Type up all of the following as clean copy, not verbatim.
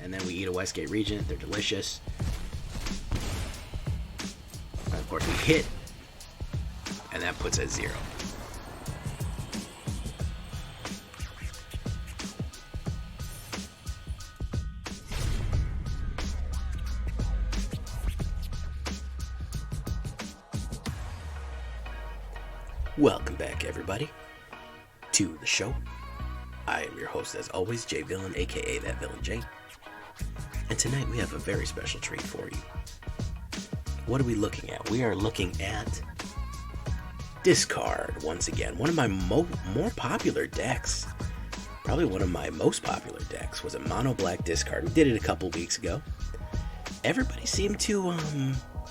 and then we eat a Westgate Regent. They're delicious. And of course, we hit, and that puts us 0. Welcome back, everybody, to the show. I am your host, as always, Jay Villain, aka That Villain Jay. And tonight we have a very special treat for you. What are we looking at? We are looking at Discard once again. One of my more popular decks, probably one of my most popular decks, was a mono black Discard. We did it a couple weeks ago. Everybody seemed to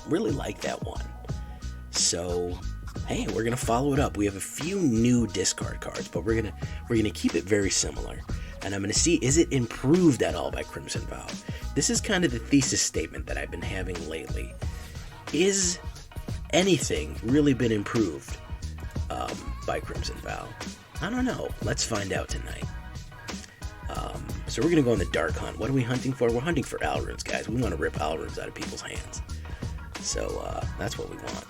really like that one. So hey, we're gonna follow it up. We have a few new discard cards, but we're gonna keep it very similar. And I'm gonna see, is it improved at all by Crimson Vow? This is kind of the thesis statement that I've been having lately. Is anything really been improved by Crimson Vow? I don't know. Let's find out tonight. So we're gonna go on the Dark Hunt. What are we hunting for? We're hunting for Alrunes, guys. We want to rip Alrunes out of people's hands. So that's what we want.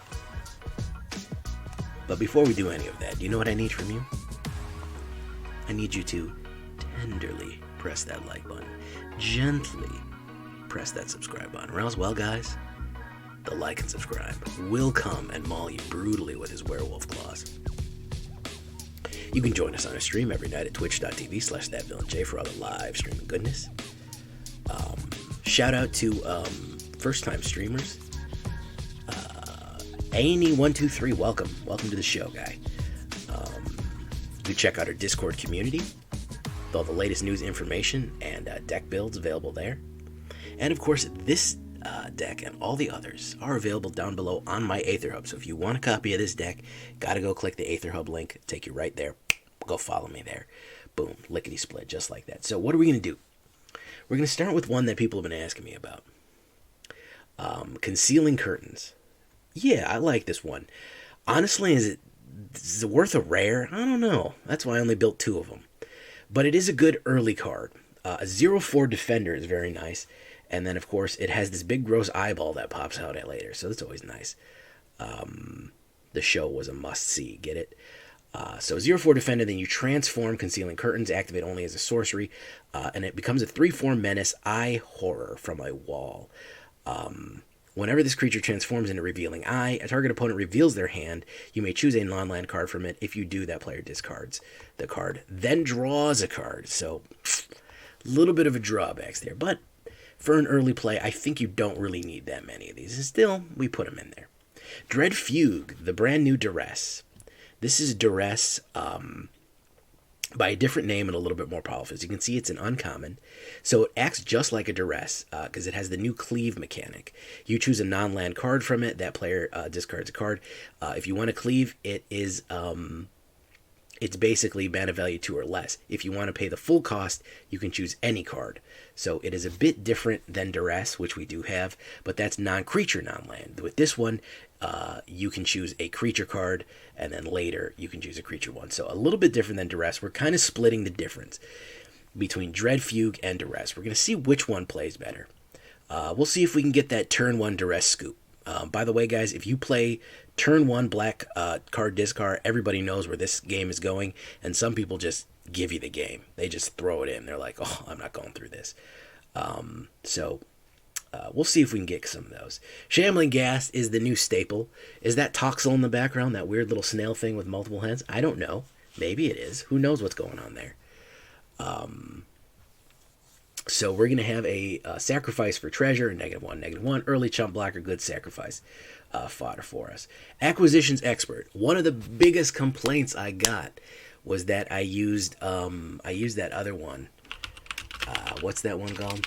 But before we do any of that, do you know what I need from you? I need you to tenderly press that like button. Gently press that subscribe button. Or else, well, guys, the like and subscribe will come and maul you brutally with his werewolf claws. You can join us on a stream every night at twitch.tv/thatvillainj for all the live streaming goodness. Shout out to first-time streamers. Aney123, welcome to the show, guy. You check out our Discord community with all the latest news, information, and deck builds available there. And of course, this deck and all the others are available down below on my AetherHub. So if you want a copy of this deck, gotta go click the AetherHub link, take you right there. Go follow me there. Boom, lickety split, just like that. So what are we gonna do? We're gonna start with one that people have been asking me about. Concealing Curtains. Yeah, I like this one. Honestly, is it worth a rare? I don't know. That's why I only built 2 of them. But it is a good early card. A 0/4 Defender is very nice. And then, of course, it has this big gross eyeball that pops out at later. So that's always nice. The show was a must-see. Get it? So 0/4 Defender, then you transform Concealing Curtains, activate only as a sorcery. And it becomes a 3/4 Menace, Eye Horror from a wall. Whenever this creature transforms into Revealing Eye, a target opponent reveals their hand. You may choose a non-land card from it. If you do, that player discards the card, then draws a card. So, a little bit of a drawbacks there. But for an early play, I think you don't really need that many of these. And still, we put them in there. Dread Fugue, the brand new Duress. This is Duress by a different name and a little bit more powerful. As you can see, it's an uncommon. So it acts just like a Duress because it has the new Cleave mechanic. You choose a non-land card from it. That player discards a card. If you want to Cleave, it is it's basically mana value 2 or less. If you want to pay the full cost, you can choose any card. So it is a bit different than Duress, which we do have, but that's non-creature, non-land. With this one, you can choose a creature card, and then later you can choose a creature one. So a little bit different than Duress. We're kind of splitting the difference between Dread Fugue and Duress. We're going to see which one plays better. We'll see if we can get that turn 1 Duress scoop. By the way, guys, if you play turn 1 black card discard, everybody knows where this game is going, and some people just give you the game. They just throw it in. They're like, oh, I'm not going through this. We'll see if we can get some of those. Shambling Ghast is the new staple. Is that Toxel in the background, that weird little snail thing with multiple heads? I don't know. Maybe it is. Who knows what's going on there? So we're going to have a sacrifice for treasure, -1/-1. Early chump blocker, good sacrifice fodder for us. Acquisitions Expert. One of the biggest complaints I got was that I used that other one. What's that one called?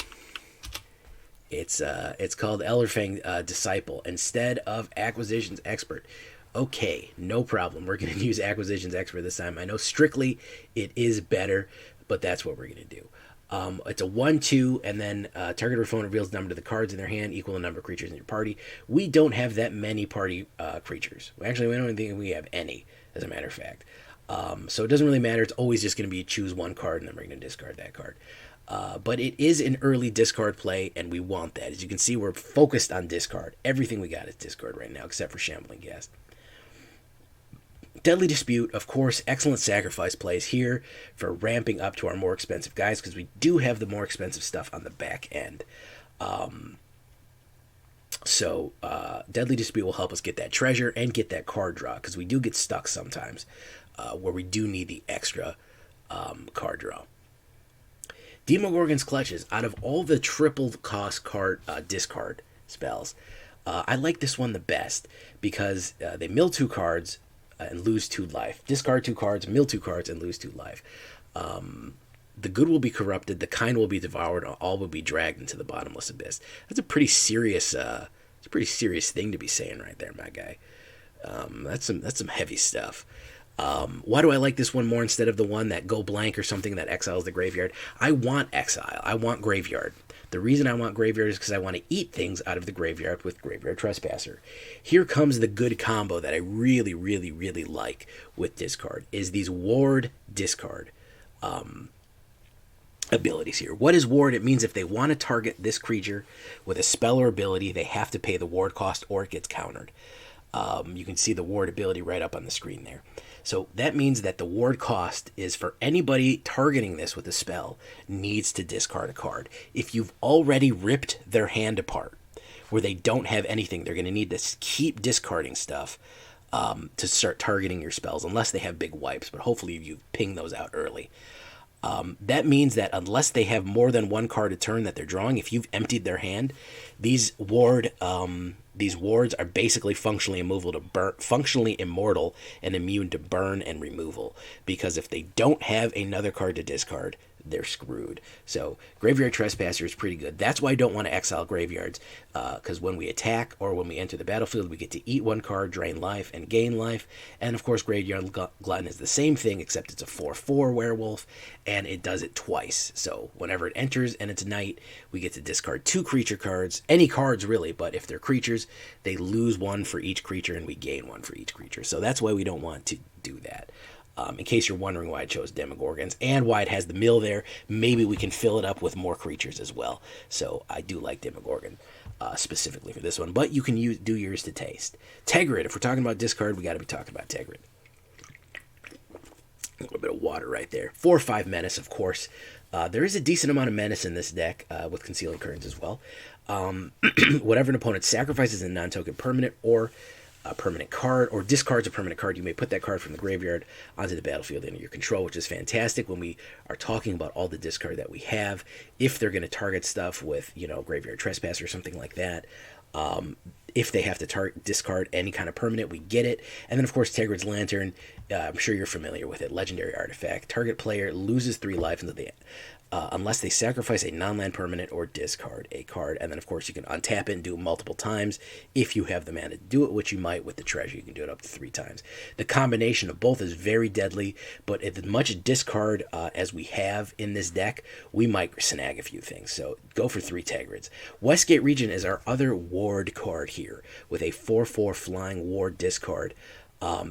It's called Ellerfang Disciple instead of Acquisitions Expert. Okay, no problem. We're going to use Acquisitions Expert this time. I know strictly it is better, but that's what we're going to do. It's a 1/2, and then target opponent reveals the number of the cards in their hand equal the number of creatures in your party. We don't have that many party creatures. Actually, we don't even think we have any, as a matter of fact. So it doesn't really matter. It's always just going to be choose one card, and then we're going to discard that card. But it is an early discard play, and we want that. As you can see, we're focused on discard. Everything we got is discard right now, except for Shambling Ghast. Deadly Dispute, of course, excellent sacrifice plays here for ramping up to our more expensive guys, because we do have the more expensive stuff on the back end. So Deadly Dispute will help us get that treasure and get that card draw, because we do get stuck sometimes where we do need the extra card draw. Demogorgon's Clutches, out of all the triple cost card discard spells, I like this one the best, because they mill 2 cards and lose 2 life. Discard 2 cards, mill 2 cards, and lose 2 life. The good will be corrupted, the kind will be devoured, all will be dragged into the bottomless abyss. That's a pretty serious thing to be saying right there, my guy. That's some heavy stuff. Why do I like this one more instead of the one that go blank or something that exiles the graveyard? I want exile. I want graveyard. The reason I want graveyard is because I want to eat things out of the graveyard with Graveyard Trespasser. Here comes the good combo that I really, really, really like with discard, is these ward discard abilities here. What is ward? It means if they want to target this creature with a spell or ability, they have to pay the ward cost or it gets countered. You can see the ward ability right up on the screen there. So that means that the ward cost is for anybody targeting this with a spell needs to discard a card. If you've already ripped their hand apart where they don't have anything, they're going to need to keep discarding stuff to start targeting your spells, unless they have big wipes, but hopefully you ping those out early. That means that unless they have more than 1 card a turn that they're drawing, if you've emptied their hand, these wards are basically functionally immortal and immune to burn and removal. Because if they don't have another card to discard, they're screwed. So Graveyard Trespasser is pretty good. That's why I don't want to exile graveyards, because when we attack or when we enter the battlefield, we get to eat 1 card, drain life, and gain life. And of course, Graveyard Glutton is the same thing, except it's a 4/4 werewolf, and it does it twice. So whenever it enters and it's night, we get to discard 2 creature cards, any cards really, but if they're creatures, they lose 1 for each creature and we gain 1 for each creature. So that's why we don't want to do that. In case you're wondering why I chose Demogorgons and why it has the mill there, maybe we can fill it up with more creatures as well. So I do like Demogorgon specifically for this one, but you can do yours to taste. Tegrid, if we're talking about discard, we got to be talking about Tegrid. A little bit of water right there. 4/5 menace, of course. There is a decent amount of menace in this deck with Concealing Currents as well. Whatever an opponent sacrifices a non-token permanent or a permanent card, or discards a permanent card, you may put that card from the graveyard onto the battlefield under your control, which is fantastic when we are talking about all the discard that we have. If they're going to target stuff with, Graveyard Trespass or something like that, if they have to discard any kind of permanent, we get it. And then, of course, Tegrid's Lantern, I'm sure you're familiar with it. Legendary artifact. Target player loses 3 life unless they sacrifice a non-land permanent or discard a card. And then, of course, you can untap it and do it multiple times if you have the mana to do it, which you might with the treasure. You can do it up to 3 times. The combination of both is very deadly, but as much discard as we have in this deck, we might snag a few things. So go for 3 Tegrids. Westgate Region is our other ward card here with a 4/4 flying ward discard.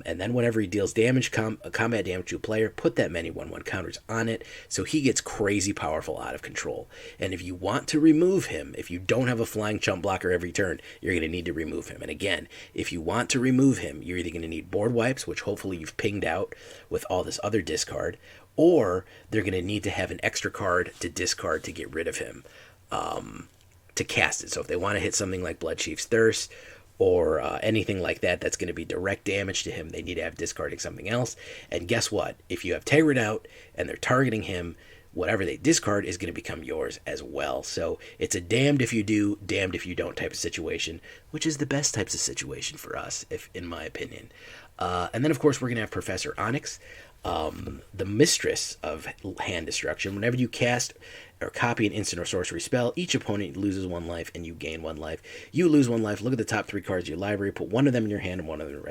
And then whenever he deals damage, combat damage to a player, put that many 1/1 counters on it, so he gets crazy powerful out of control. And if you want to remove him, if you don't have a flying chump blocker every turn, you're going to need to remove him. And again, if you want to remove him, you're either going to need board wipes, which hopefully you've pinged out with all this other discard, or they're going to need to have an extra card to discard to get rid of him, to cast it. So if they want to hit something like Bloodchief's Thirst, or anything like that that's going to be direct damage to him, they need to have discarding something else. And guess what? If you have Tegrid out and they're targeting him, whatever they discard is going to become yours as well. So it's a damned if you do, damned if you don't type of situation, which is the best types of situation for us, if in my opinion. And then, of course, we're going to have Professor Onyx, the mistress of hand destruction. Whenever you cast or copy an instant or sorcery spell, each opponent loses 1 life and you gain 1 life. You lose 1 life. Look at the top 3 cards of your library. Put 1 of them in your hand and 1 of them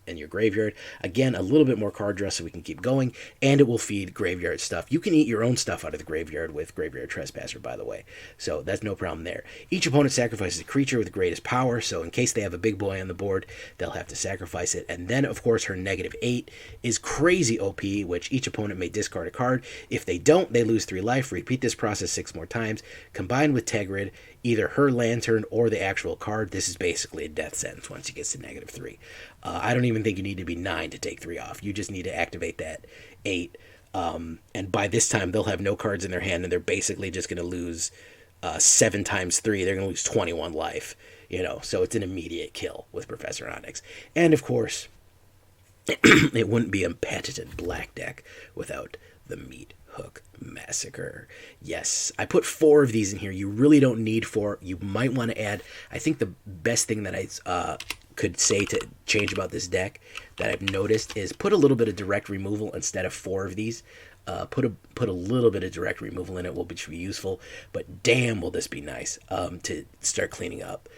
in your graveyard. Again, a little bit more card draw so we can keep going, and it will feed graveyard stuff. You can eat your own stuff out of the graveyard with Graveyard Trespasser, by the way. So that's no problem there. Each opponent sacrifices a creature with the greatest power, so in case they have a big boy on the board, they'll have to sacrifice it. And then, of course, her -8 is crazy OP, which each opponent may discard a card. If they don't, they lose 3 life. Repeat this process process 6 more times. Combined with Tegrid, either her lantern or the actual card, this is basically a death sentence once he gets to -3. I don't even think you need to be 9 to take 3 off. You just need to activate that 8. And by this time, they'll have no cards in their hand, and they're basically just going to lose 7 times 3. They're going to lose 21 life. So it's an immediate kill with Professor Onyx. And of course, it wouldn't be a patented black deck without the Meat Hook Massacre. Yes, I put 4 of these in here. You really don't need 4. You might want to add. I think the best thing that I could say to change about this deck that I've noticed is put a little bit of direct removal instead of 4 of these. Put a little bit of direct removal in it, which will be useful. But damn, will this be nice to start cleaning up.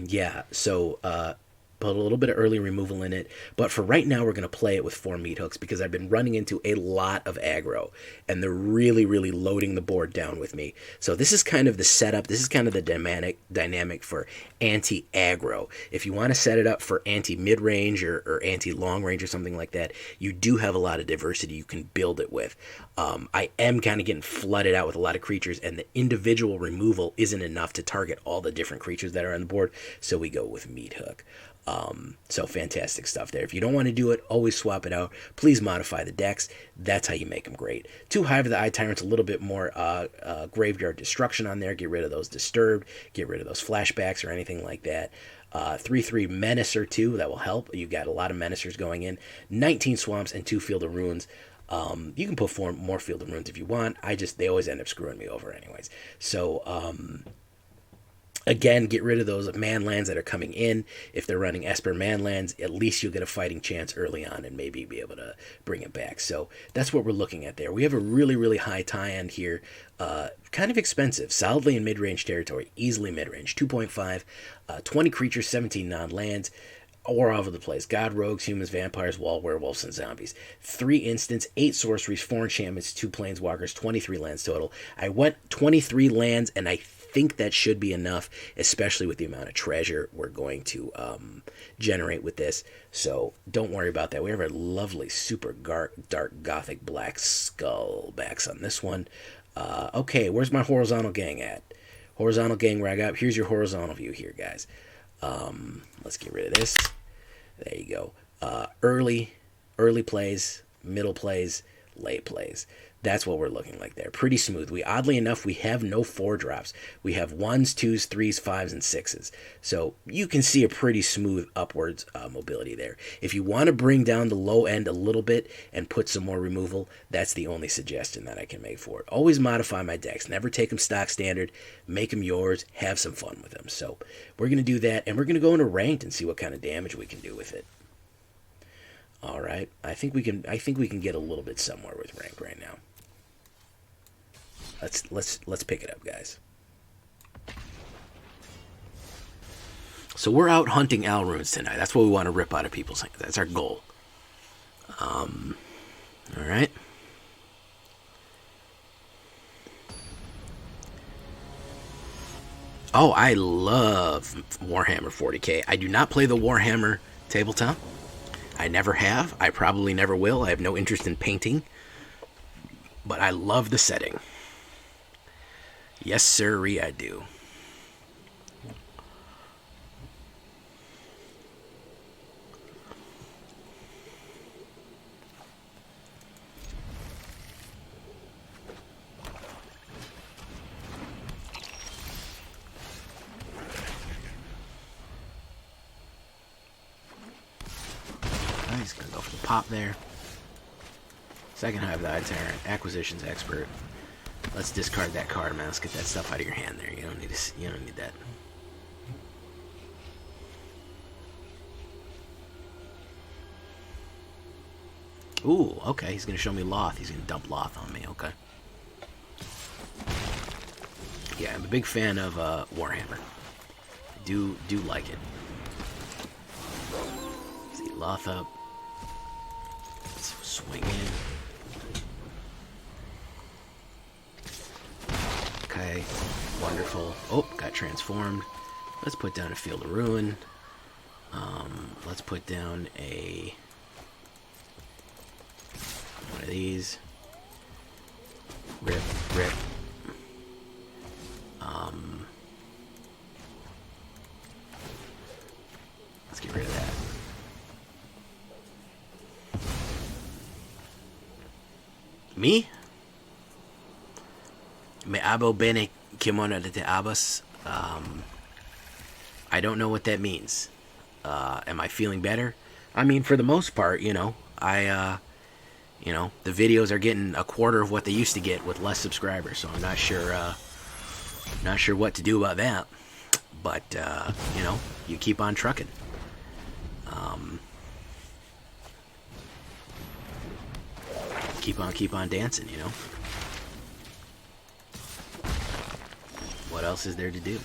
Yeah, so put a little bit of early removal in it. But for right now, we're going to play it with 4 meat hooks because I've been running into a lot of aggro, and they're really, really loading the board down with me. So this is kind of the setup. This is kind of the dynamic for anti-aggro. If you want to set it up for anti-mid-range or anti-long range or something like that, you do have a lot of diversity you can build it with. I am kind of getting flooded out with a lot of creatures, and the individual removal isn't enough to target all the different creatures that are on the board, so we go with meat hook. So fantastic stuff there. If you don't want to do it, always swap it out. Please modify the decks. That's how you make them great. 2 Hive of the Eye Tyrants, a little bit more graveyard destruction on there. Get rid of those Disturbed. Get rid of those flashbacks or anything like that. 3/3 Menacer too. That will help. You got a lot of Menacers going in. 19 Swamps and 2 Field of Ruins. You can put more Field of Ruins if you want. They always end up screwing me over anyways. So, again, get rid of those man lands that are coming in. If they're running Esper man lands, at least you'll get a fighting chance early on and maybe be able to bring it back. So that's what we're looking at there. We have a really, really high tie-end here. Kind of expensive. Solidly in mid-range territory. Easily mid-range. 2.5. 20 creatures, 17 non-lands. All over the place. God, rogues, humans, vampires, wall werewolves, and zombies. 3 instants, 8 sorceries, 4 enchantments, 2 planeswalkers, 23 lands total. I went 23 lands, and I think that should be enough, especially with the amount of treasure we're going to generate with this. So don't worry about that. We have a lovely, super dark gothic black skull backs on this one. Okay, where's my horizontal gang at? Horizontal gang rag up. Here's your horizontal view here, guys. Let's get rid of this. There you go. Early plays, middle plays, late plays. That's what we're looking like there. Pretty smooth. Oddly enough, we have no 4-drops. We have 1s, 2s, 3s, 5s, and 6s. So you can see a pretty smooth upwards mobility there. If you want to bring down the low end a little bit and put some more removal, that's the only suggestion that I can make for it. Always modify my decks. Never take them stock standard. Make them yours. Have some fun with them. So we're going to do that, and we're going to go into ranked and see what kind of damage we can do with it. All right. I think we can get a little bit somewhere with ranked right now. Let's pick it up, guys. So we're out hunting Alrunes tonight. That's what we want to rip out of people's hands. That's our goal. All right. Oh, I love Warhammer 40K. I do not play the Warhammer tabletop. I never have. I probably never will. I have no interest in painting. But I love the setting. Yes, sirree, I do. He's going to go for the pop there. Second Hive of the Eye Tyrant. Acquisitions Expert. Let's discard that card, man. Let's get that stuff out of your hand there. You don't need that. Ooh, okay. He's going to show me Loth. He's going to dump Loth on me. Okay. Yeah, I'm a big fan of Warhammer. I do like it. See Loth up. Let's swing in. Okay, wonderful. Oh, got transformed. Let's put down a Field of Ruin. Let's put down one of these. Rip, rip. Let's get rid of that. Me? Me abo bene kimono de abas. I don't know what that means. Am I feeling better? I mean, for the most part, you know, the videos are getting a quarter of what they used to get with less subscribers, so I'm not sure what to do about that. But, you know, you keep on trucking. Keep on dancing, you know. What else is there to do?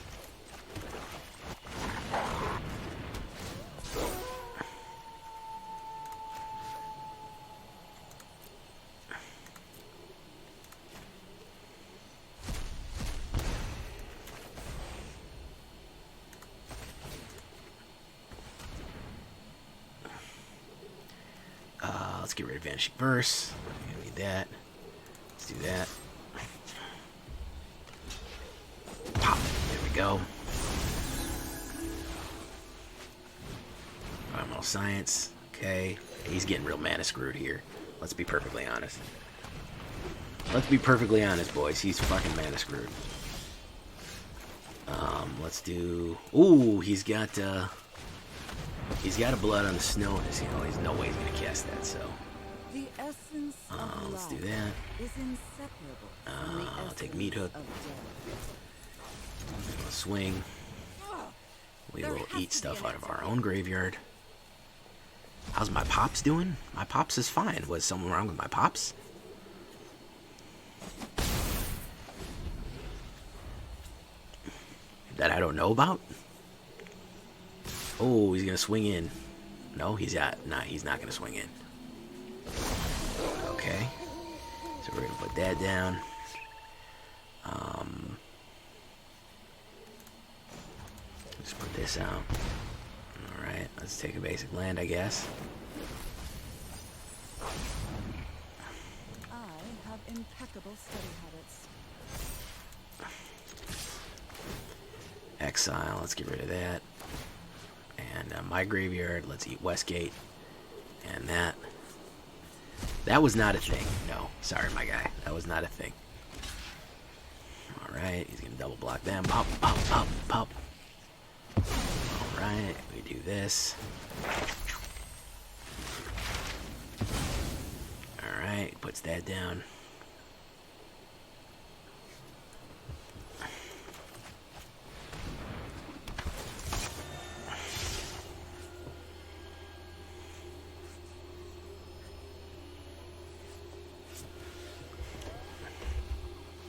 Let's get rid of Vanishing Verse. We don't need that. Let's do that. Pop. There we go. Environmental Science. Okay. He's getting real mana screwed here. Let's be perfectly honest. Let's be perfectly honest, boys. He's fucking mana screwed. Let's do... Ooh, he's got a Blood on the Snow. You know, there's no way he's gonna cast that, so... The essence of let's do that. is inseparable from the I'll take Meat essence Hook. of death. Swing. We will eat stuff out of our own graveyard. How's my Pops doing? My Pops is fine. Was something wrong with my Pops? That I don't know about? Oh, he's gonna swing in. No, he's not. Nah, he's not gonna swing in. Okay. So we're gonna put that down. Let's put this out. Alright, let's take a basic land, I guess. I have impeccable study habits. Exile, let's get rid of that. And my graveyard, let's eat Westgate. And that. That was not a thing. No, sorry, my guy. That was not a thing. Alright, he's going to double block them. Pop, pop, pop, pop. Alright, we do this. Alright, puts that down.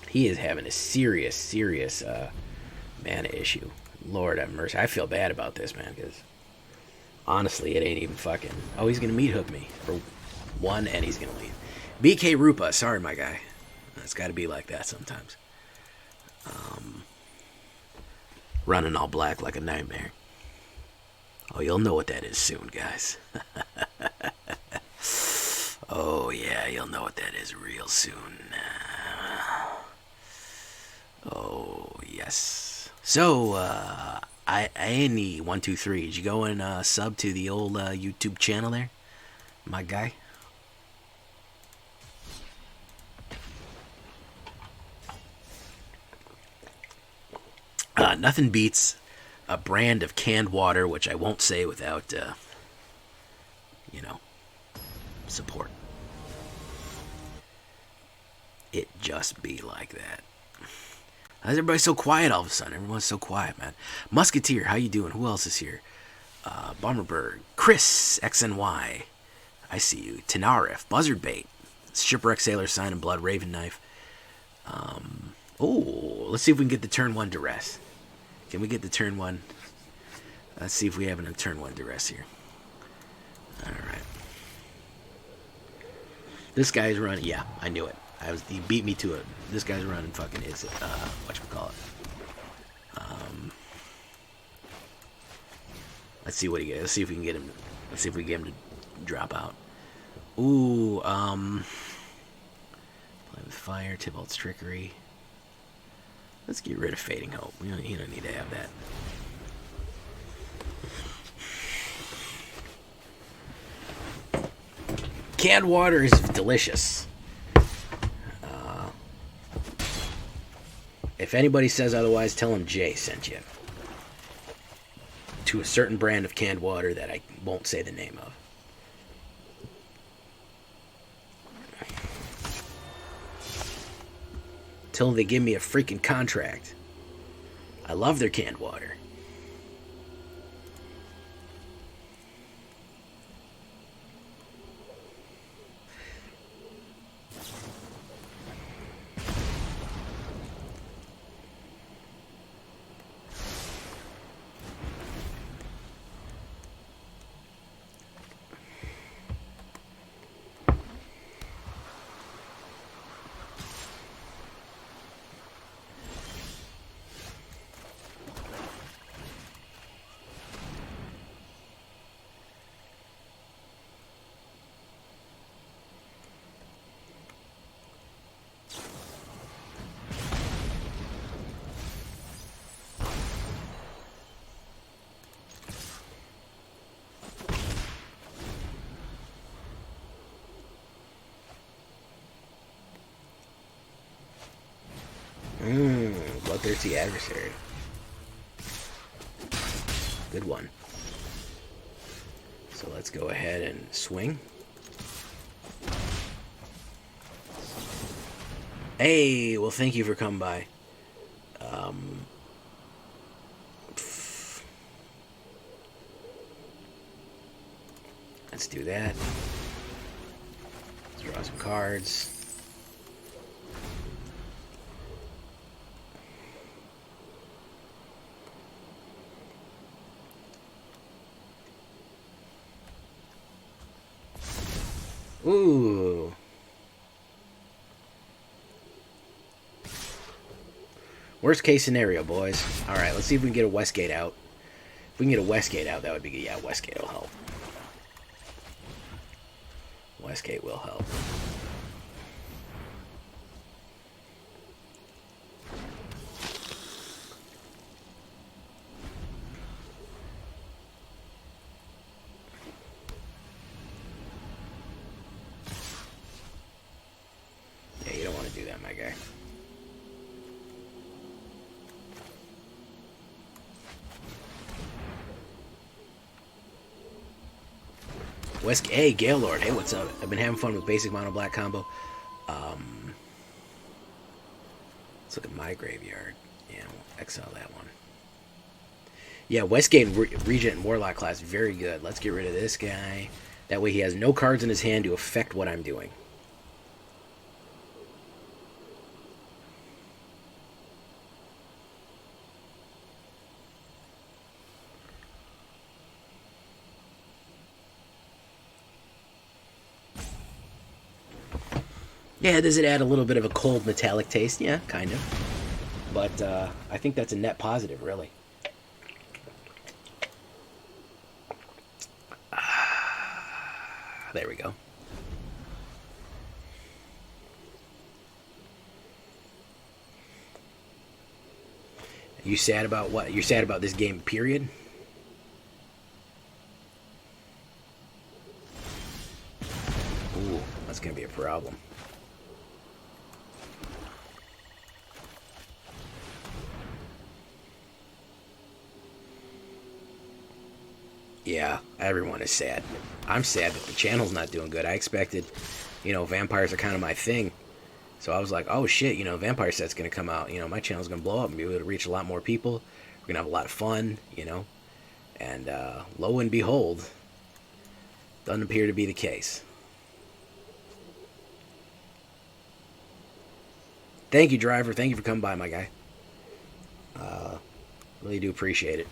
He is having a serious mana issue. Lord have mercy. I feel bad about this, man, because honestly, it ain't even fucking... Oh, he's going to Meat Hook me for one, and he's going to leave. BK Rupa. Sorry, my guy. It's got to be like that sometimes. Running all black like a nightmare. Oh, you'll know what that is soon, guys. Oh, yeah, you'll know what that is real soon. Oh, yes. So, Annie123, did you go and sub to the old YouTube channel there? My guy? Nothing beats a brand of canned water, which I won't say without, support. It just be like that. How's everybody so quiet all of a sudden? Everyone's so quiet, man. Musketeer, how you doing? Who else is here? Bomberberg, Chris, XNY. I see you. Tenarif, Buzzardbait, Shipwreck Sailor, Sign and Blood, Raven Knife. Oh, let's see if we can get the turn 1 duress. Can we get the turn 1? Let's see if we have a turn 1 duress here. Alright. This guy's running. Yeah, I knew it. He beat me to it. This guy's running fucking his, whatchamacallit. Let's see what he gets. Let's see if we can get him. Let's see if we get him to drop out. Ooh, play Fire, Tybalt's Trickery. Let's get rid of Fading Hope. You don't need to have that. Canned water is delicious. If anybody says otherwise, tell them Jay sent you. To a certain brand of canned water that I won't say the name of. Till they give me a freaking contract. I love their canned water. Bloodthirsty Adversary. Good one. So let's go ahead and swing. Hey, well, thank you for coming by. Let's do that. Let's draw some cards. Ooh. Worst case scenario, boys. Alright, let's see if we can get a Westgate out. If we can get a Westgate out, that would be good. Yeah, Westgate will help. Westgate will help. Yeah, you don't want to do that, my guy. Hey, Gaylord. Hey, what's up? I've been having fun with basic mono black combo. Let's look at my graveyard. Yeah, we'll exile that one. Yeah, Westgate Regent and Warlock class, very good. Let's get rid of this guy. That way he has no cards in his hand to affect what I'm doing. Yeah, does it add a little bit of a cold metallic taste? Yeah, kind of. But I think that's a net positive, really. There we go. You sad about what? You're sad about this game, period? Ooh, that's going to be a problem. Yeah, everyone is sad. I'm sad that the channel's not doing good. I expected, vampires are kind of my thing. So I was like, oh shit, Vampire Set's going to come out. My channel's going to blow up and be able to reach a lot more people. We're going to have a lot of fun, And lo and behold, doesn't appear to be the case. Thank you, driver. Thank you for coming by, my guy. Really do appreciate it.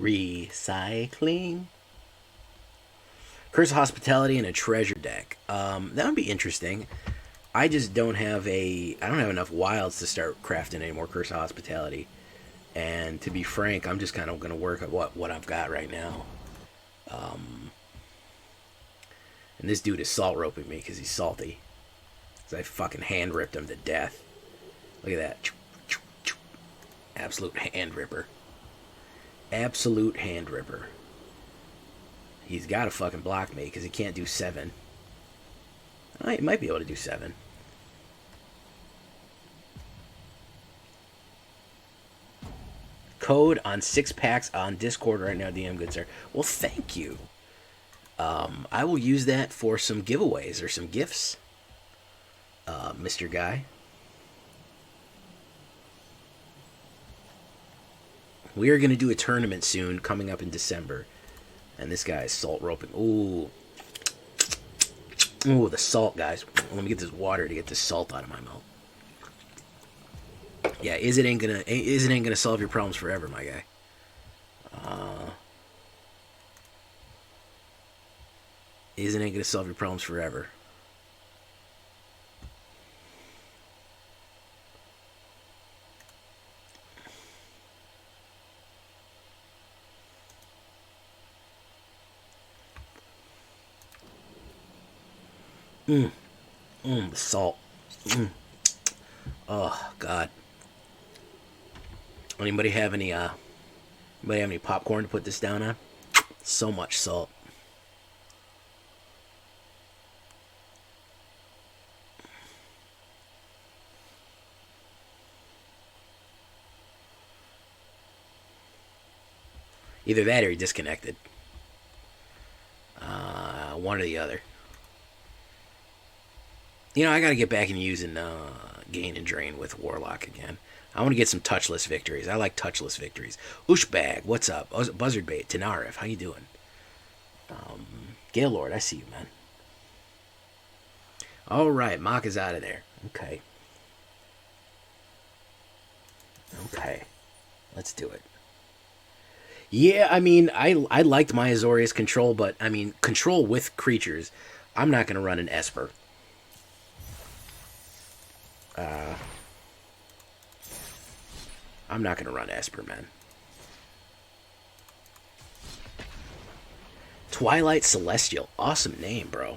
Recycling. Curse of Hospitality and a treasure deck. That would be interesting. I just don't have enough wilds to start crafting any more Curse of Hospitality. And to be frank, I'm just kind of going to work at what I've got right now. And this dude is salt roping me because he's salty. Because I fucking hand ripped him to death. Look at that. Absolute hand ripper. Absolute hand ripper. He's got to fucking block me because he can't do 7. He might be able to do 7. Code on 6 packs on Discord right now, DM good sir. Well, thank you. I will use that for some giveaways or some gifts, Mr. Guy. We are going to do a tournament soon coming up in December. And this guy is salt roping. Ooh. Ooh, the salt, guys. Let me get this water to get this salt out of my mouth. Yeah, Izzet ain't gonna solve your problems forever, my guy. Izzet ain't gonna solve your problems forever. The salt. Oh God. Anybody have any popcorn to put this down on? So much salt. Either that or he disconnected. One or the other. You know, I gotta get back into using Gain and Drain with Warlock again. I want to get some touchless victories. I like touchless victories. Ushbag, what's up? Buzzardbait, Tenarif, how you doing? Gaylord, I see you, man. All right, Mock is out of there. Okay. Okay. Let's do it. Yeah, I mean, I liked my Azorius control, but, I mean, control with creatures. I'm not going to run an Esper. I'm not going to run Esper, man. Twilight Celestial. Awesome name, bro.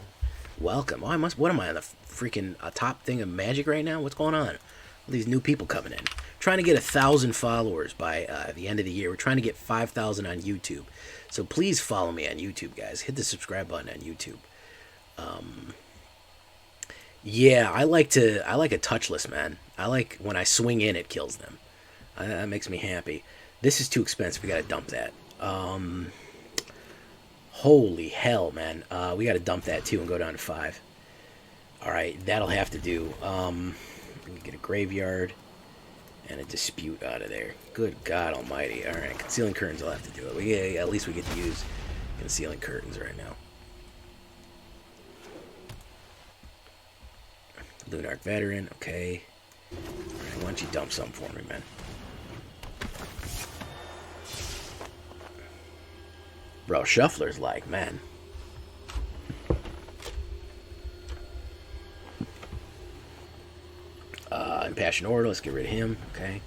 Welcome. Oh, what am I on the freaking top thing of Magic right now? What's going on? All these new people coming in. Trying to get 1,000 followers by the end of the year. We're trying to get 5,000 on YouTube. So please follow me on YouTube, guys. Hit the subscribe button on YouTube. Yeah, I like a touchless, man. I like when I swing in, it kills them. That makes me happy. This is too expensive. We gotta dump that. Holy hell, man. We gotta dump that too and go down to 5. Alright, that'll have to do. Get a graveyard and a dispute out of there. Good God almighty. Alright, concealing curtains will have to do it. At least we get to use concealing curtains right now. Lunarch Veteran, okay. Alright, why don't you dump something for me, man? Bro, Shuffler's like, man. Impassioned Order, let's get rid of him, okay.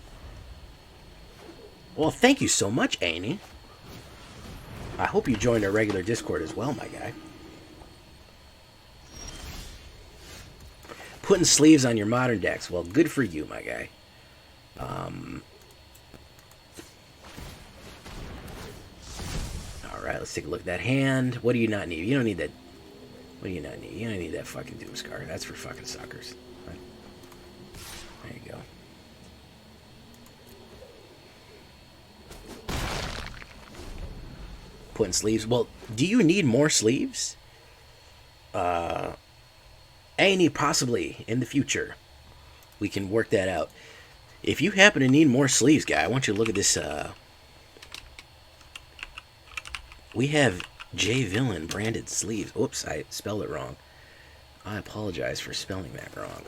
Well, thank you so much, Annie. I hope you joined our regular Discord as well, my guy. Putting sleeves on your modern decks. Well, good for you, my guy. Alright, let's take a look at that hand. What do you not need? You don't need that. What do you not need? You don't need that fucking Doomscar. That's for fucking suckers. Right? There you go. Putting sleeves. Well, do you need more sleeves? Any possibly in the future. We can work that out. If you happen to need more sleeves, guy, I want you to look at this. We have J Villain branded sleeves. Oops, I spelled it wrong. I apologize for spelling that wrong.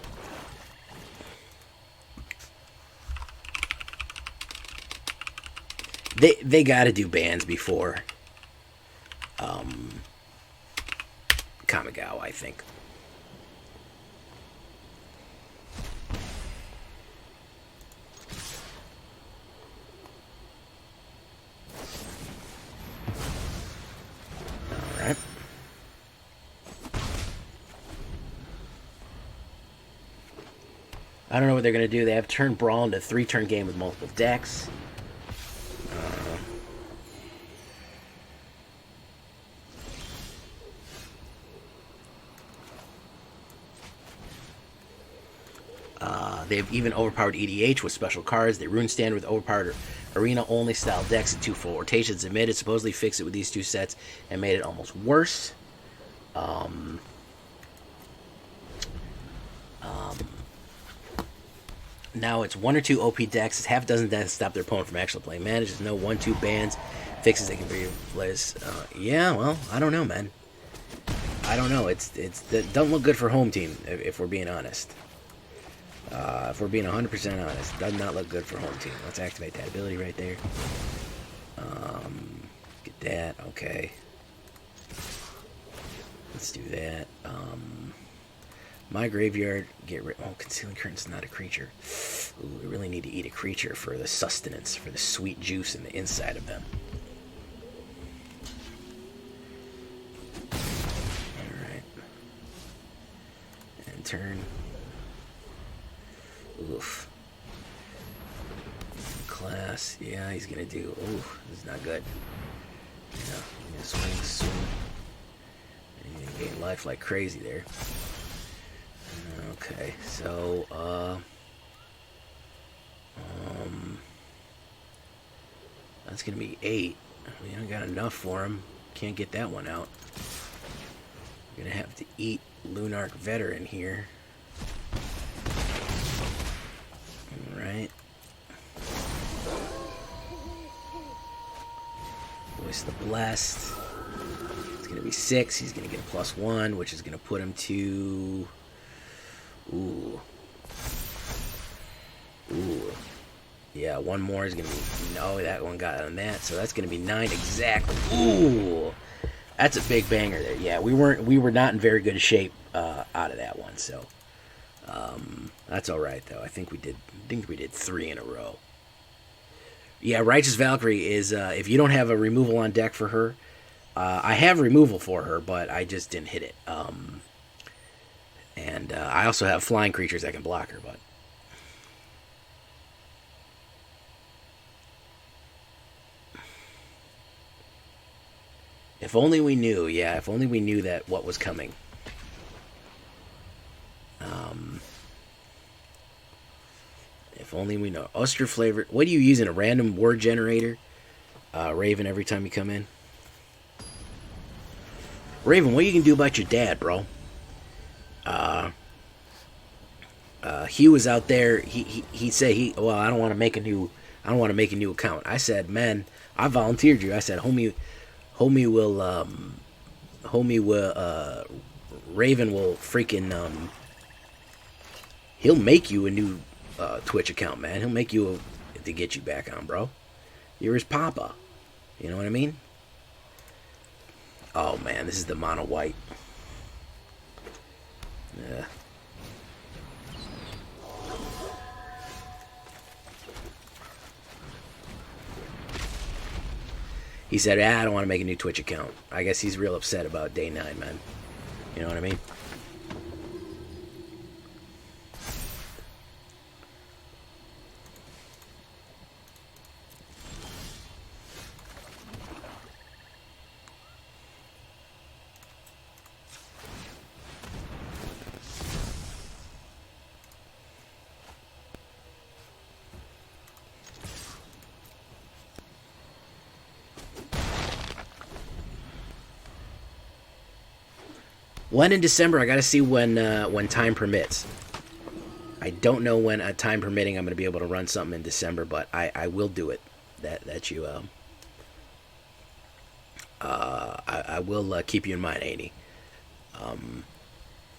They got to do bans before Kamigawa, I think. Alright. I don't know what they're going to do. They have turn Brawl into a 3-turn game with multiple decks. They've even overpowered EDH with special cards. They rune stand with overpowered arena-only style decks and 2 full rotations admitted. Supposedly fixed it with these 2 sets and made it almost worse. Now it's 1 or 2 OP decks. It's half a dozen decks to stop their opponent from actually playing mana. There's no 1-2 bans. Fixes they can be replaced. Yeah, well, I don't know, man. I don't know. It doesn't look good for home team, if we're being honest. If we're being 100% honest, it does not look good for home team. Let's activate that ability right there. Get that. Okay. Let's do that. My graveyard, get rid. Oh, Concealing Curtain's not a creature. Ooh, we really need to eat a creature for the sustenance, for the sweet juice in the inside of them. Alright. And turn. Oof. Class. Yeah, he's gonna do. Oof, this is not good. Yeah, he's gonna swing. And he's gonna gain life like crazy there. Okay, so, that's gonna be 8. We don't got enough for him. Can't get that one out. We're gonna have to eat Lunarch Veteran here. Alright. Voice the Blessed. It's gonna be 6. He's gonna get a +1, which is gonna put him to... Ooh. Yeah, one more is going to be... No, that one got on that. So that's going to be 9 exactly. Ooh. That's a big banger there. Yeah, we were not in very good shape out of that one. So that's all right, though. I think we did 3 in a row. Yeah, Righteous Valkyrie is... if you don't have a removal on deck for her... I have removal for her, but I just didn't hit it. And I also have flying creatures that can block her, but... If only we knew, yeah, if only we knew that what was coming. If only we know. Oyster flavor. What are you using? A random word generator? Raven, every time you come in? Raven, what you can do about your dad, bro? Hugh was out there. He said well, I don't want to make a new account. I said, man, I volunteered you. I said, homie will Raven will freaking he'll make you a new Twitch account, man. He'll make you to get you back on, bro. You're his papa. You know what I mean? Oh man, this is the mono white. Yeah. He said, I don't want to make a new Twitch account. I guess he's real upset about day 9, man. You know what I mean? When in December, I got to see when time permits. I don't know when time permitting I'm going to be able to run something in December, but I will do it. I will keep you in mind, Annie.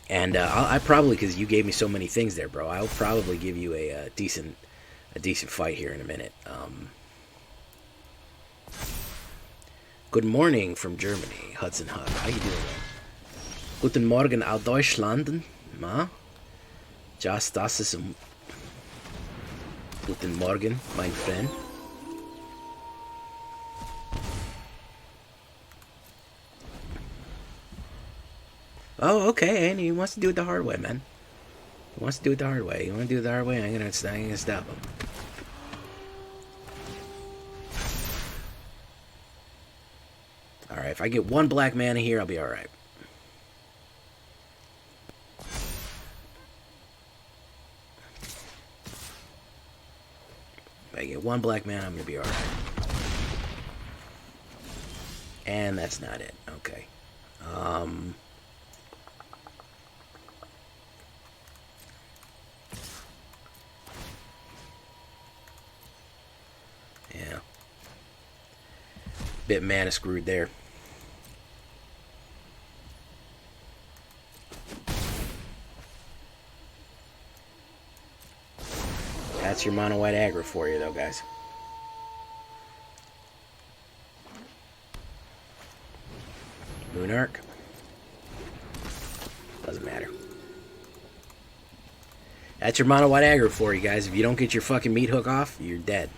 And I probably, because you gave me so many things there, bro, I'll probably give you a decent fight here in a minute. Good morning from Germany, Hudson Hub. How you doing, man? Guten Morgen aus Deutschland. Ma? Just das ist... Guten Morgen, mein friend. Oh, okay, and he wants to do it the hard way, man. He wants to do it the hard way. You want to do it the hard way? I'm gonna stop him. Alright, if I get one black mana here, I'll be alright. If I get one black mana, I'm gonna be alright. And that's not it. Okay. Yeah. Bit mana screwed there. That's your mono white aggro for you, though, guys. Moon Arc. Doesn't matter. That's your mono white aggro for you, guys. If you don't get your fucking meat hook off, you're dead.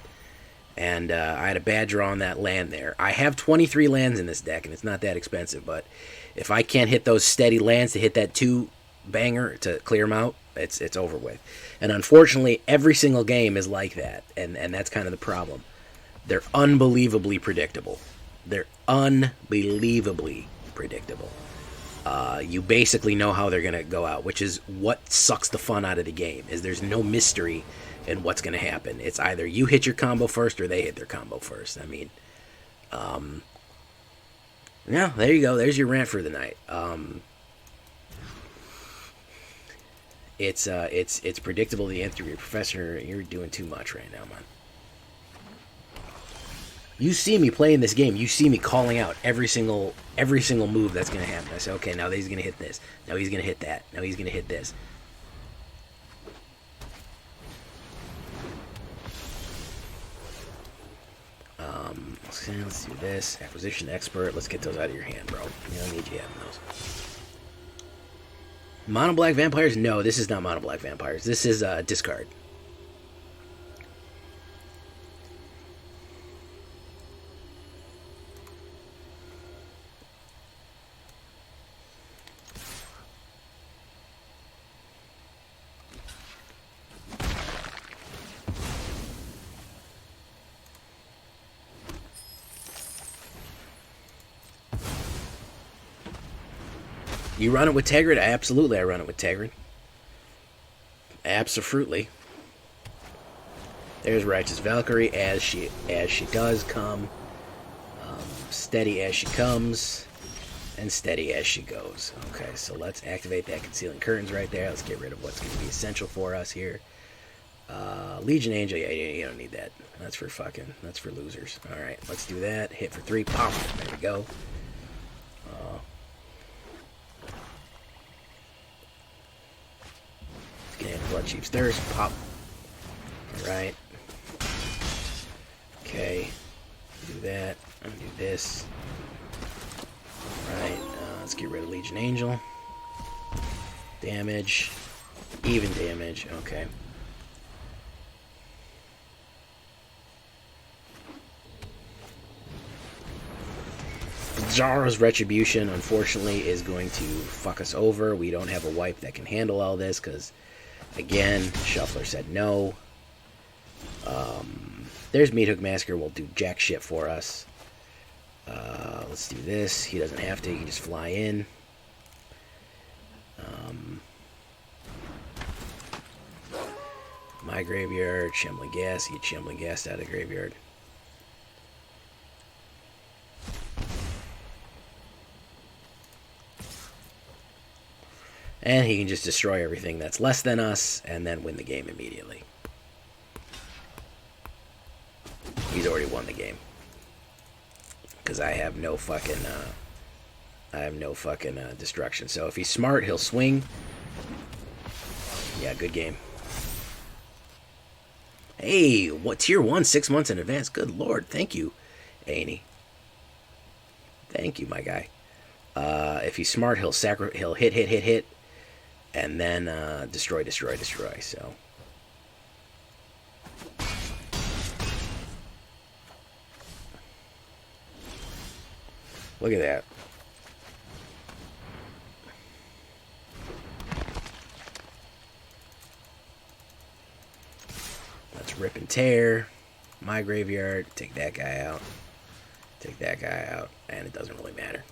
And I had a bad draw on that land there. I have 23 lands in this deck, and it's not that expensive, but if I can't hit those steady lands to hit that 2-banger to clear them out, it's over with. And unfortunately, every single game is like that, and that's kind of the problem. They're unbelievably predictable. They're unbelievably predictable. You basically know how they're going to go out, which is what sucks the fun out of the game, is there's no mystery in what's going to happen. It's either you hit your combo first or they hit their combo first. I mean, yeah, there you go. There's your rant for the night. It's predictable the nth degree. Professor, you're doing too much right now, man. You see me playing this game. You see me calling out every single move that's going to happen. I say, okay, now he's going to hit this. Now he's going to hit that. Now he's going to hit this. Let's do this. Acquisition Expert. Let's get those out of your hand, bro. You don't need you having those. Mono Black Vampires? No, this is not Mono Black Vampires. This is discard. You run it with Tegrid? Absolutely, I run it with Tegrid. Absolutely. There's Righteous Valkyrie as she does come, steady as she comes, and steady as she goes. Okay, so let's activate that Concealing Curtains right there. Let's get rid of what's going to be essential for us here. Legion Angel, yeah, you don't need that. That's for losers. All right, let's do that. Hit for 3, pop. There we go. Blood Chief's Thirst, pop. Alright. Okay. Do that. I'm gonna do this. Alright, let's get rid of Legion Angel. Damage. Even damage, okay. Zara's Retribution, unfortunately, is going to fuck us over. We don't have a wipe that can handle all this, because again, Shuffler said no. There's Meathook Massacre. Will do jack shit for us. Let's do this. He doesn't have to. He can just fly in. My graveyard. Shambling Gas. He gets Shambling Gas out of the graveyard. And he can just destroy everything that's less than us and then win the game immediately. He's already won the game. Because I have no fucking destruction. So if he's smart, he'll swing. Yeah, good game. Hey, what tier 1, 6 months in advance? Good lord, thank you, Annie. Thank you, my guy. If he's smart, he'll hit, and then destroy. So look at that. Let's rip and tear my graveyard. Take that guy out. Take that guy out, and it doesn't really matter.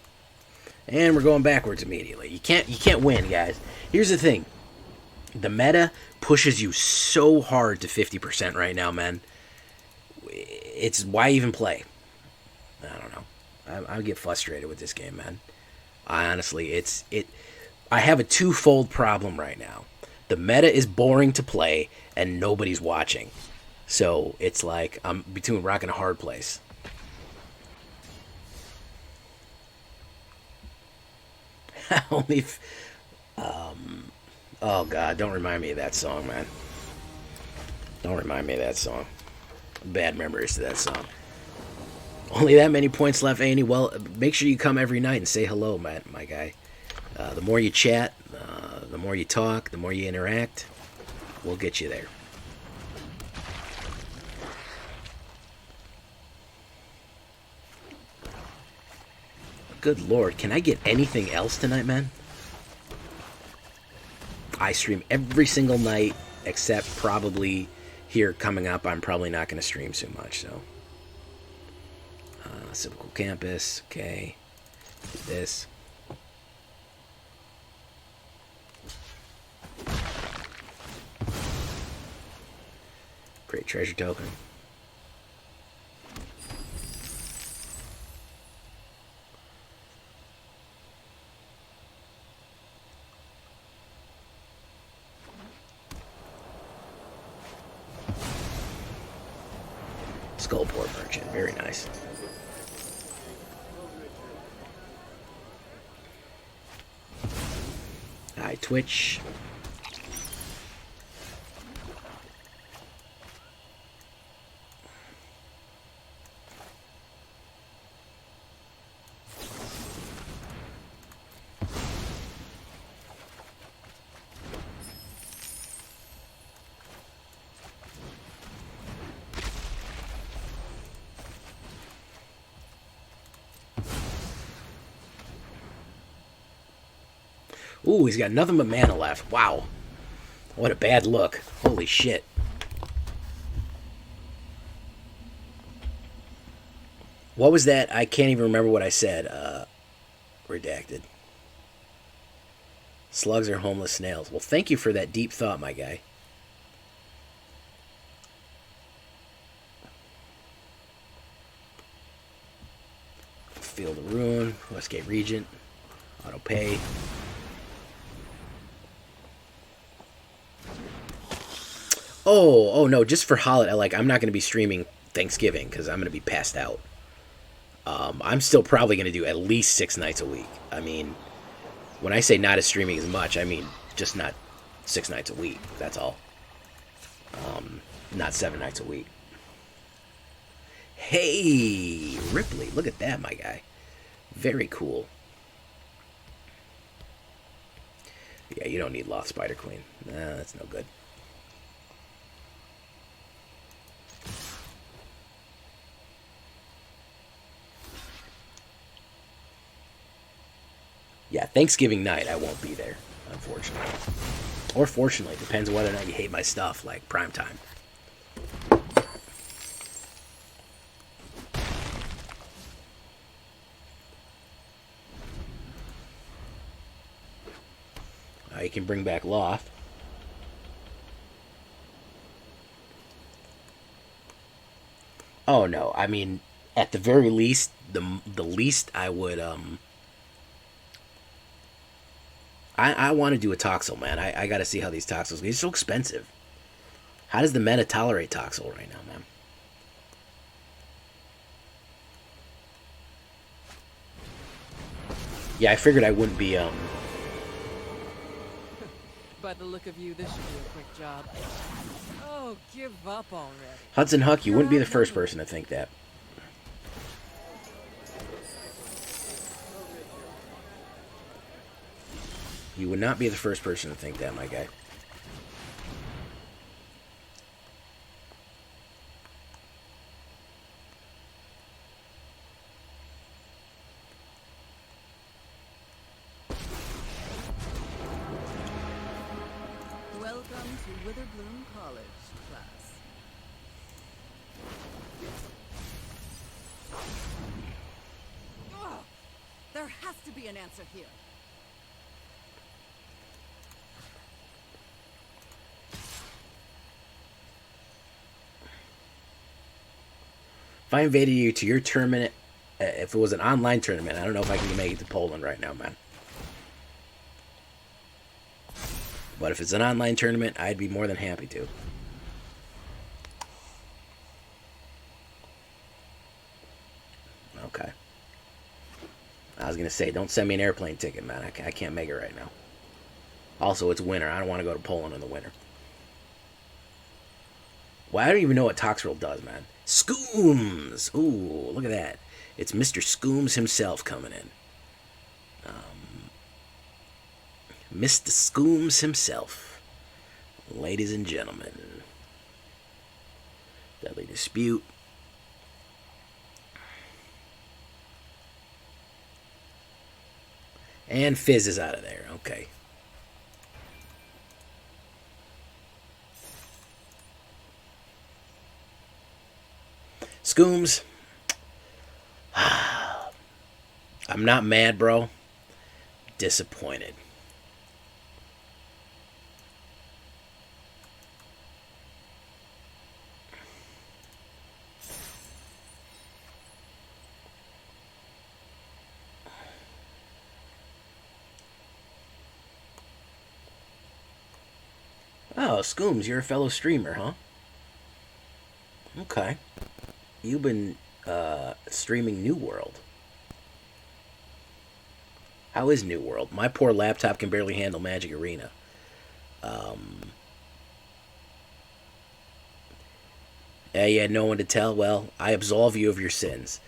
And we're going backwards immediately. You can't win, guys. Here's the thing. The meta pushes you so hard to 50% right now, man. It's why even play? I don't know. I get frustrated with this game, man. I honestly, I have a twofold problem right now. The meta is boring to play, and nobody's watching. So it's like I'm between a rock and a hard place. Only, oh God, don't remind me of that song, man. Don't remind me of that song. Bad memories to that song. Only that many points left, Annie. Well, make sure you come every night and say hello, man, my guy. The more you chat, the more you talk, the more you interact, we'll get you there. Good Lord, can I get anything else tonight, man? I stream every single night, except probably here coming up. I'm probably not going to stream so much, so. Civical Campus, okay. Do this. Great treasure token. Skullport Merchant, very nice. Hi, Twitch. Ooh, he's got nothing but mana left. Wow. What a bad look. Holy shit. What was that? I can't even remember what I said. Redacted. Slugs are homeless snails. Well, thank you for that deep thought, my guy. Field of Ruin. Westgate Regent. Auto pay. Oh no, just for holiday. Like, I'm not going to be streaming Thanksgiving because I'm going to be passed out. I'm still probably going to do at least 6 nights a week. I mean, when I say not as streaming as much, I mean just not 6 nights a week. That's all. Not 7 nights a week. Hey, Ripley, look at that, my guy. Very cool. Yeah, you don't need Lost Spider Queen. Nah, that's no good. Yeah, Thanksgiving night, I won't be there, unfortunately. Or fortunately, depends on whether or not you hate my stuff, like prime time. You can bring back Loth. Oh no, I mean, at the very least, the least I would I want to do a Toxel, man. I got to see how these Toxels. These are so expensive. How does the meta tolerate Toxel right now, man? Yeah, I figured I wouldn't be By the look of you, this should be a quick job. Oh, give up already. Hudson Huck, you wouldn't be the first person to think that. You would not be the first person to think that, my guy. Welcome to Witherbloom College, class. Ugh! There has to be an answer here. If I invited you to your tournament, if it was an online tournament, I don't know if I can make it to Poland right now, man. But if it's an online tournament, I'd be more than happy to. Okay. I was going to say, don't send me an airplane ticket, man. I can't make it right now. Also, it's winter. I don't want to go to Poland in the winter. Well, I don't even know what Toxrill does, man. Scooms! Ooh, look at that. It's Mr. Scooms himself coming in. Mr. Scooms himself. Ladies and gentlemen. Deadly Dispute. And Fizz is out of there. Okay. Scooms. I'm not mad, bro. Disappointed. Oh, Scooms, you're a fellow streamer, huh? Okay. You've been streaming New World. How is New World? My poor laptop can barely handle Magic Arena. You had no one to tell? Well, I absolve you of your sins.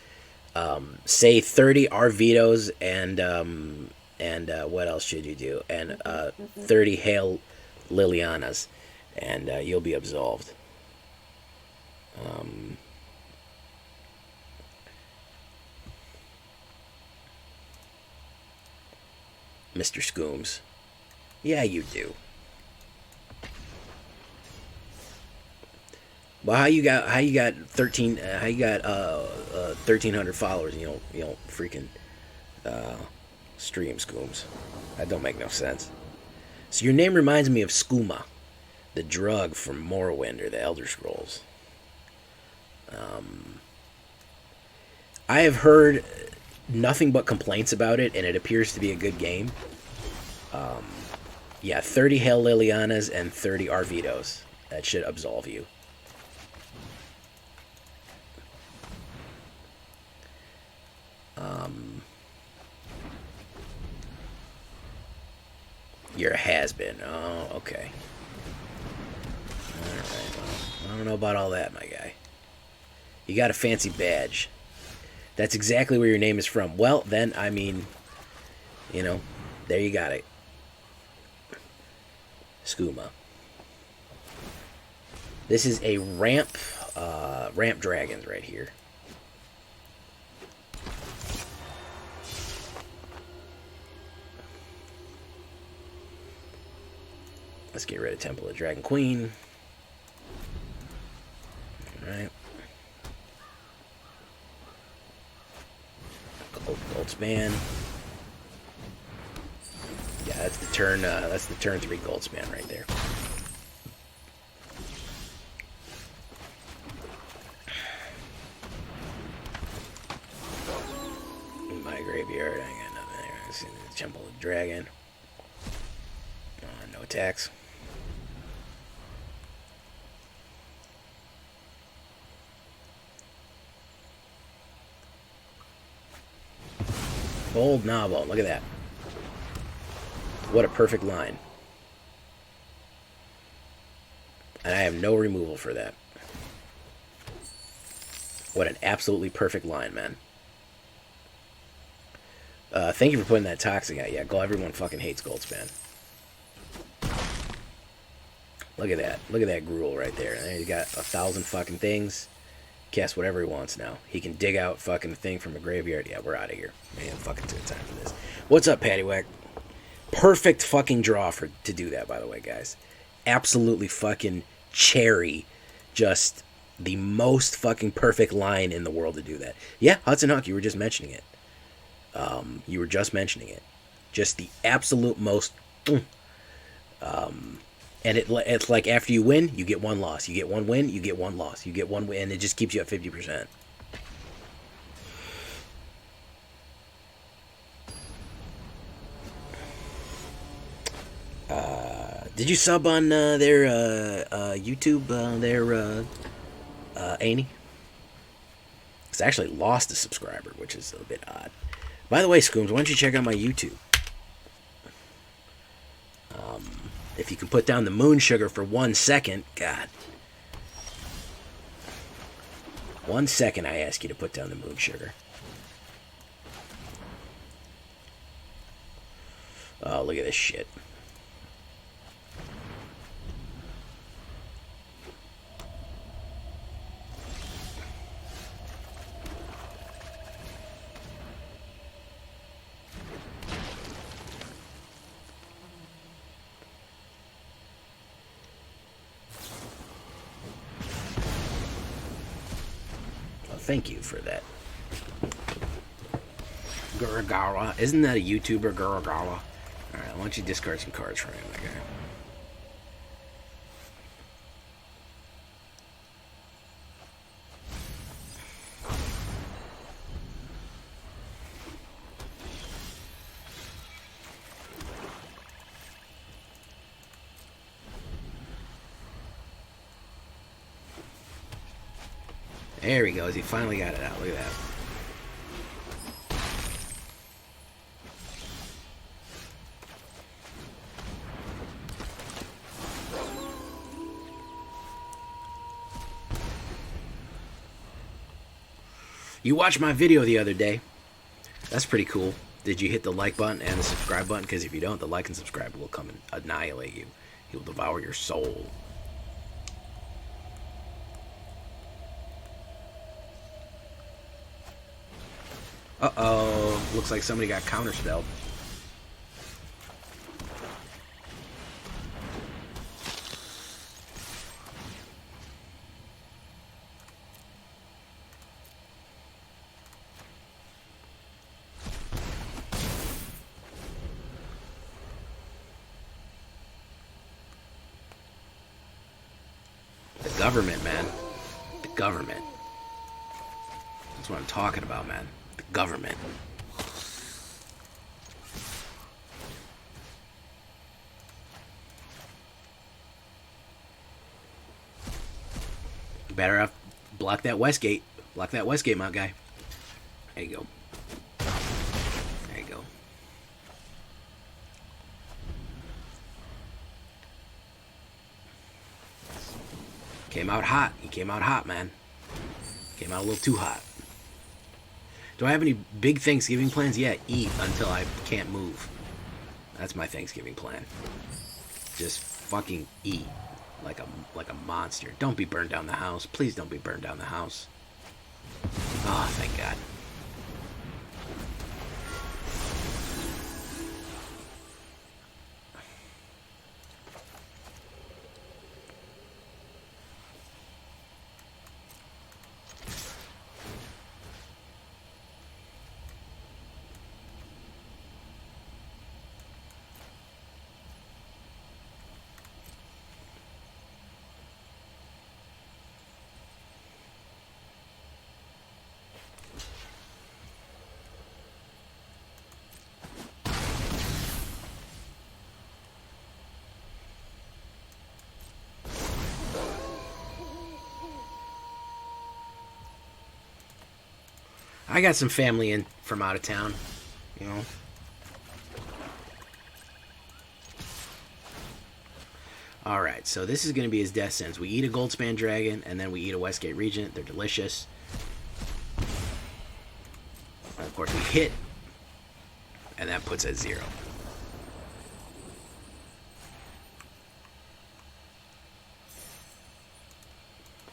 Say 30 Arvidos and what else should you do? And 30 Hail Lilianas, and you'll be absolved. Mr. Scooms. Yeah, you do. Well, how you got 1,300 followers and you don't freaking stream, Scooms? That don't make no sense. So your name reminds me of skooma, the drug from Morrowind or the Elder Scrolls. I have heard nothing but complaints about it, and it appears to be a good game. Yeah, 30 Hail Lilianas and 30 Arvidos. That should absolve you. You're a has-been. Oh, okay. Alright, well, I don't know about all that, my guy. You got a fancy badge. That's exactly where your name is from. Well, then, I mean, there you got it. Skooma. This is a ramp dragons right here. Let's get rid of Temple of Dragon Queen. Alright. Gold span. Yeah, that's the turn 3 gold span right there. In my graveyard, I got nothing there. I see the Temple of Dragon. No attacks. Bold novel. Look at that. What a perfect line. And I have no removal for that. What an absolutely perfect line, man. Thank you for putting that toxic out. Yeah, everyone fucking hates Goldspan. Look at that. Look at that gruel right there. And he's got 1,000 fucking things. Cast whatever he wants now. He can dig out fucking a thing from a graveyard. Yeah, we're out of here. Man, fucking took time for this. What's up, Paddywhack? Perfect fucking draw to do that, by the way, guys. Absolutely fucking cherry. Just the most fucking perfect line in the world to do that. Yeah, Hudson Hawk, you were just mentioning it. You were just mentioning it. Just the absolute most... and it's like after you win, you get one loss. You get one win, you get one loss. You get one win, and it just keeps you at 50%. Did you sub on their YouTube, Annie? Because I actually lost a subscriber, which is a bit odd. By the way, Scooms, why don't you check out my YouTube? If you can put down the moon sugar for 1 second, God. 1 second, I ask you to put down the moon sugar. Oh, look at this shit. Thank you for that. Guragawa. Isn't that a YouTuber, Guragawa? Alright, why don't you discard some cards for him, okay? There he goes. He finally got it out. Look at that. You watched my video the other day. That's pretty cool. Did you hit the like button and the subscribe button? Because if you don't, the like and subscribe will come and annihilate you. He will devour your soul. Uh-oh. Looks like somebody got counterspelled. The government, man. The government. That's what I'm talking about, man. The government. Better off block that Westgate. Block that Westgate, my guy. There you go. There you go. Came out hot. He came out hot, man. Came out a little too hot. Do I have any big Thanksgiving plans? Yeah, eat until I can't move. That's my Thanksgiving plan. Just fucking eat like a monster. Don't be burned down the house. Please don't be burned down the house. Oh, thank God. I got some family in from out of town, you know. Alright, so this is going to be his death sentence. We eat a Goldspan Dragon, and then we eat a Westgate Regent. They're delicious. And of course, we hit And that puts at 0.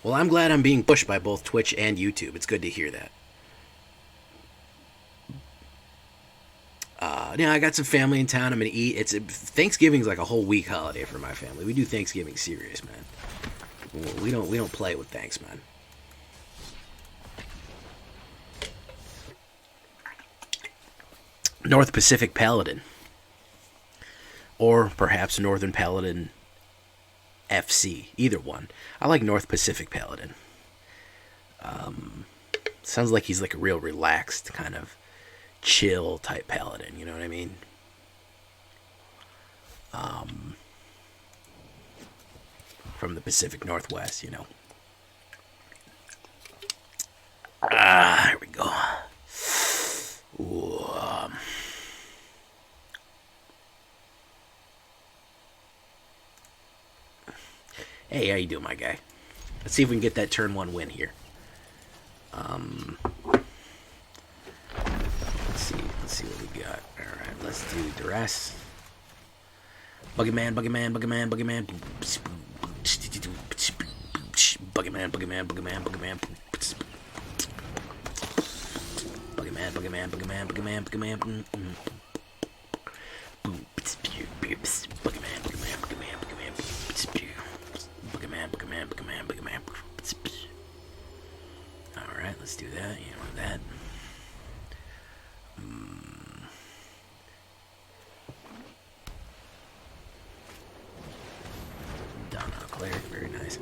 Well, I'm glad I'm being pushed by both Twitch and YouTube. It's good to hear that. Yeah, I got some family in town. I'm gonna eat. Thanksgiving's like a whole week holiday for my family. We do Thanksgiving serious, man. We don't play with thanks, man. North Pacific Paladin, or perhaps Northern Paladin FC. Either one. I like North Pacific Paladin. Sounds like he's like a real relaxed kind of chill type paladin, you know what I mean? From the Pacific Northwest, you know. Here we go. Ooh, Hey, how you doing, my guy? Let's see if we can get that turn 1 win here. Let's see what we got. Alright, let's do Duress. Buggyman. Buggyman. Buggyman. Alright, let's do that. You know that. Donna Cleric, very nice.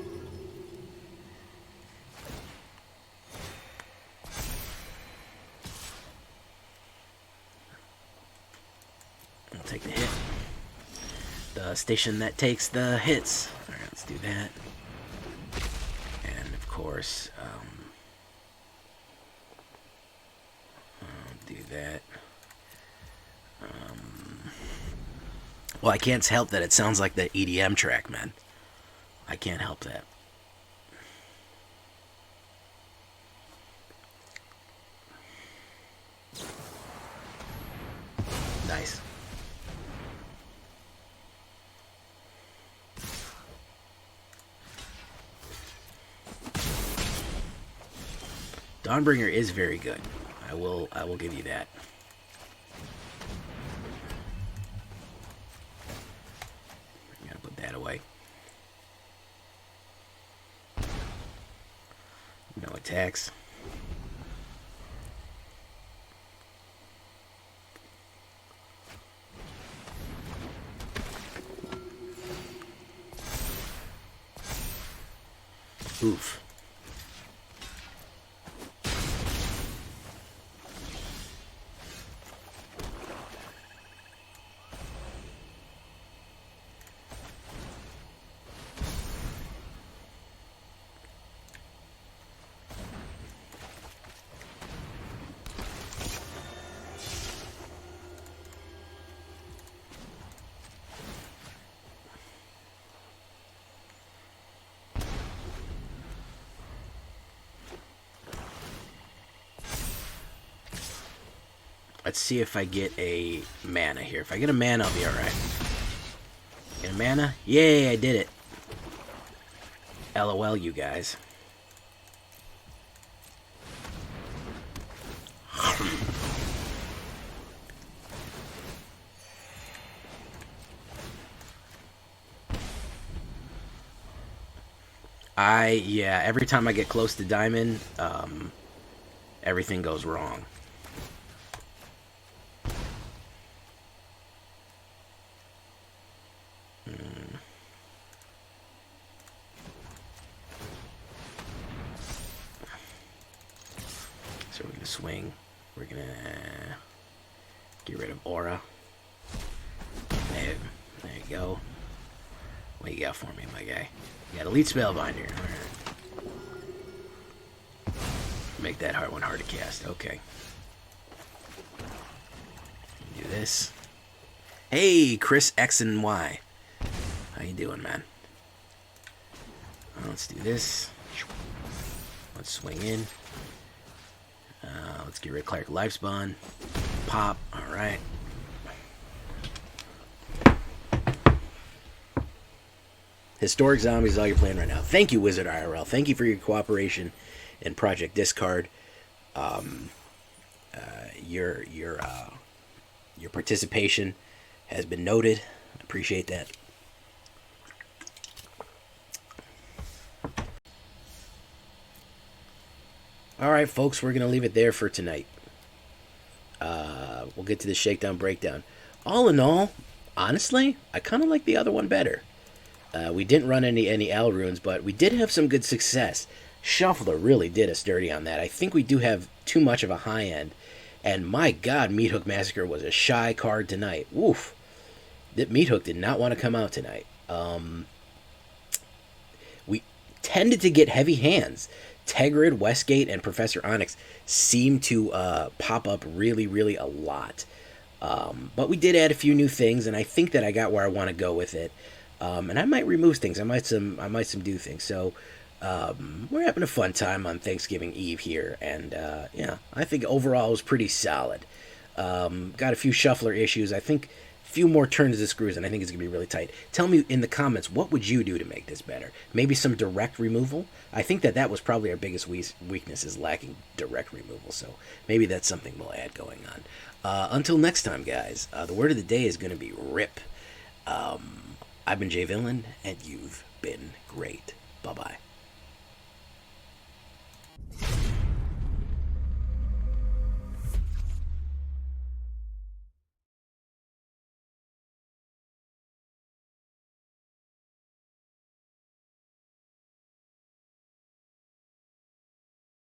I'll take the hit. The station that takes the hits. Alright, let's do that. And of course, do that. Well, I can't help that it sounds like that EDM track, man. I can't help that. Nice. Dawnbringer is very good. I will give you that. I'm gonna put that away. No attacks. Oof. Let's see if I get a mana here. If I get a mana, I'll be alright. Get a mana? Yay, I did it. LOL, you guys. Yeah, every time I get close to diamond, everything goes wrong. So we're gonna swing. We're gonna get rid of aura. There you go. What you got for me, my guy? You got Elite Spellbinder. Alright. Make that hard one hard to cast. Okay. Do this. Hey, Chris X and Y. How you doing, man? Let's do this. Let's swing in. Let's get rid of Cleric Lifespawn. Pop. Alright. Historic Zombies is all you're playing right now. Thank you, Wizard IRL. Thank you for your cooperation in Project Discard. Your participation has been noted. I appreciate that. All right, folks, we're gonna leave it there for tonight. We'll get to the shakedown breakdown. All in all, honestly, I kind of like the other one better. We didn't run any L runes, but we did have some good success. Shuffler really did us dirty on that. I think we do have too much of a high end. And my God, Meathook Massacre was a shy card tonight. Woof. That Meathook did not want to come out tonight. We tended to get heavy hands. Tegrid, Westgate, and Professor Onyx seem to pop up really, really a lot. But we did add a few new things, and I think that I got where I want to go with it. And I might remove things. I might some do things. So we're having a fun time on Thanksgiving Eve here, and yeah, I think overall it was pretty solid. Got a few shuffler issues. I think a few more turns of screws, and I think it's gonna be really tight. Tell me in the comments, what would you do to make this better? Maybe some direct removal. I think that was probably our biggest weakness, is lacking direct removal. So maybe that's something we'll add going on. Until next time, guys. The word of the day is gonna be RIP. I've been Jay Villain, and you've been great. Bye bye.